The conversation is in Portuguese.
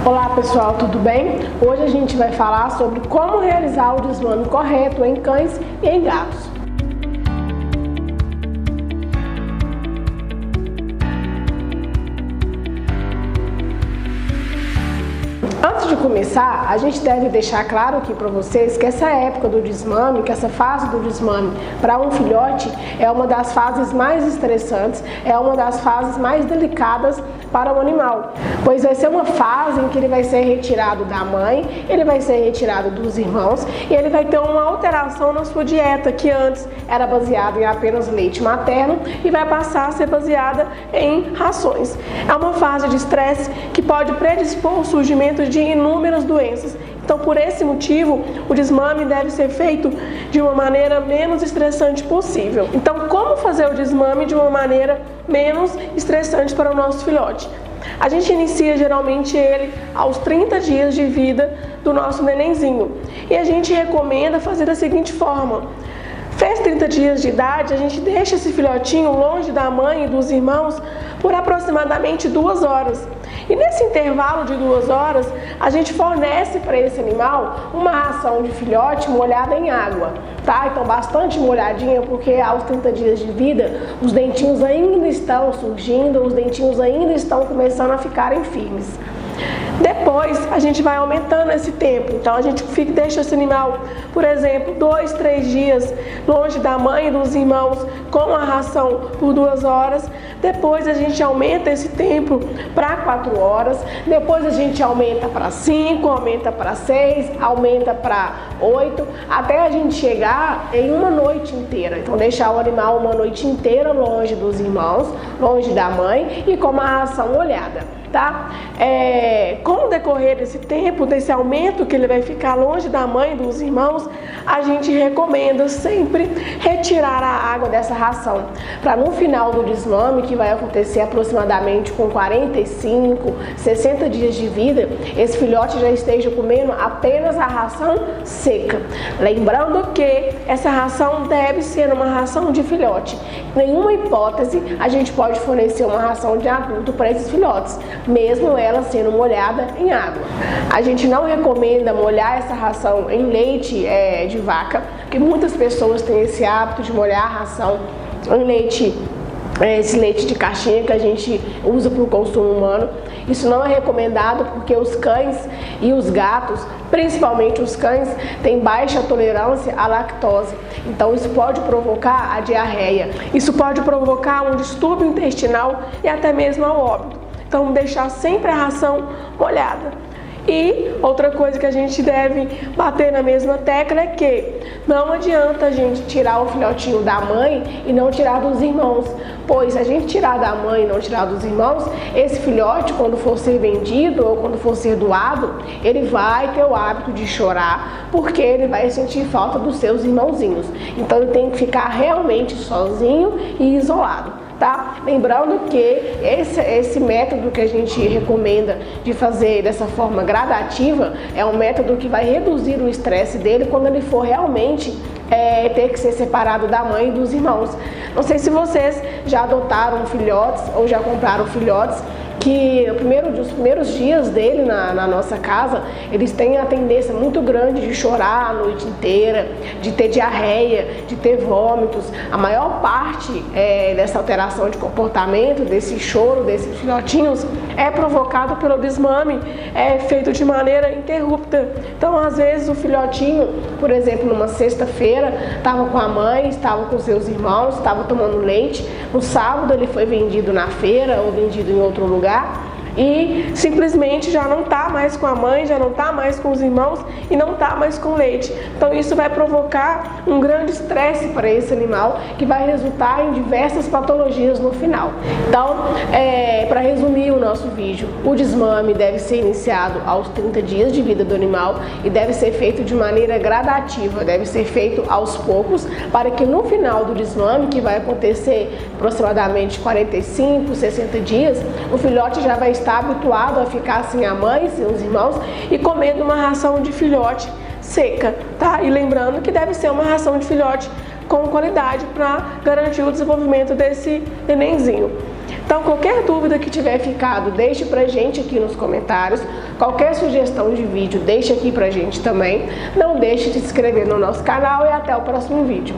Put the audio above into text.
Olá pessoal, tudo bem? Hoje a gente vai falar sobre como realizar o desmame correto em cães e em gatos. Antes de começar, a gente deve deixar claro aqui para vocês que essa época do desmame, que essa fase do desmame para um filhote é uma das fases mais estressantes, é uma das fases mais delicadas para o animal, pois vai ser uma fase em que ele vai ser retirado da mãe, ele vai ser retirado dos irmãos e ele vai ter uma alteração na sua dieta que antes era baseada em apenas leite materno e vai passar a ser baseada em rações. É uma fase de estresse que pode predispor o surgimento de inúmeras doenças. Então, por esse motivo, o desmame deve ser feito de uma maneira menos estressante possível. Então, como fazer o desmame de uma maneira menos estressante para o nosso filhote? A gente inicia geralmente ele aos 30 dias de vida do nosso nenenzinho. E a gente recomenda fazer da seguinte forma: fez 30 dias de idade, a gente deixa esse filhotinho longe da mãe e dos irmãos por aproximadamente 2 horas. E nesse intervalo de 2 horas, a gente fornece para esse animal uma ração de filhote molhada em água, tá? Então bastante molhadinha, porque aos 30 dias de vida, os dentinhos ainda estão surgindo, os dentinhos ainda estão começando a ficarem firmes. Depois a gente vai aumentando esse tempo, então a gente deixa esse animal, por exemplo, 2, 3 dias longe da mãe e dos irmãos com a ração por 2 horas. Depois a gente aumenta esse tempo para 4 horas, depois a gente aumenta para 5, aumenta para 6, aumenta para 8, até a gente chegar em uma noite inteira. Então deixar o animal uma noite inteira longe dos irmãos, longe da mãe e com uma ração molhada, tá? Com o decorrer desse tempo, desse aumento que ele vai ficar longe da mãe e dos irmãos, a gente recomenda sempre retirar a água dessa ração, para no final do desmame, que vai acontecer aproximadamente com 45, 60 dias de vida, esse filhote já esteja comendo apenas a ração seca. Lembrando que essa ração deve ser uma ração de filhote. Em nenhuma hipótese a gente pode fornecer uma ração de adulto para esses filhotes, mesmo ela sendo molhada em água. A gente não recomenda molhar essa ração em leite de vaca, porque muitas pessoas têm esse hábito de molhar a ração em leite, esse leite de caixinha que a gente usa para o consumo humano. Isso não é recomendado porque os cães e os gatos, principalmente os cães, têm baixa tolerância à lactose. Então isso pode provocar a diarreia, isso pode provocar um distúrbio intestinal e até mesmo ao óbito. Então deixar sempre a ração molhada. E outra coisa que a gente deve bater na mesma tecla é que não adianta a gente tirar o filhotinho da mãe e não tirar dos irmãos, pois se a gente tirar da mãe e não tirar dos irmãos, esse filhote, quando for ser vendido ou quando for ser doado, ele vai ter o hábito de chorar, porque ele vai sentir falta dos seus irmãozinhos. Então ele tem que ficar realmente sozinho e isolado. Tá? Lembrando que esse método que a gente recomenda de fazer dessa forma gradativa é um método que vai reduzir o estresse dele quando ele for realmente ter que ser separado da mãe e dos irmãos. Não sei se vocês já adotaram filhotes ou já compraram filhotes que os primeiros dias dele na nossa casa, eles têm a tendência muito grande de chorar a noite inteira, de ter diarreia, de ter vômitos. A maior parte dessa alteração de comportamento, desse choro, desses filhotinhos, é provocado pelo desmame, feito de maneira interrupta. Então, às vezes, o filhotinho, por exemplo, numa sexta-feira, estava com a mãe, estava com seus irmãos, estava tomando leite. No sábado, ele foi vendido na feira ou vendido em outro lugar e simplesmente já não está mais com a mãe, já não está mais com os irmãos e não está mais com leite. Então isso vai provocar um grande estresse para esse animal, que vai resultar em diversas patologias no final. Então, para resumir o nosso vídeo, o desmame deve ser iniciado aos 30 dias de vida do animal e deve ser feito de maneira gradativa, deve ser feito aos poucos, para que no final do desmame, que vai acontecer aproximadamente 45, 60 dias, o filhote já vai estar habituado a ficar sem a mãe, sem os irmãos e comendo uma ração de filhote seca, tá? E lembrando que deve ser uma ração de filhote com qualidade para garantir o desenvolvimento desse nenenzinho. Então, qualquer dúvida que tiver ficado, deixe pra gente aqui nos comentários. Qualquer sugestão de vídeo, deixe aqui pra gente também. Não deixe de se inscrever no nosso canal e até o próximo vídeo.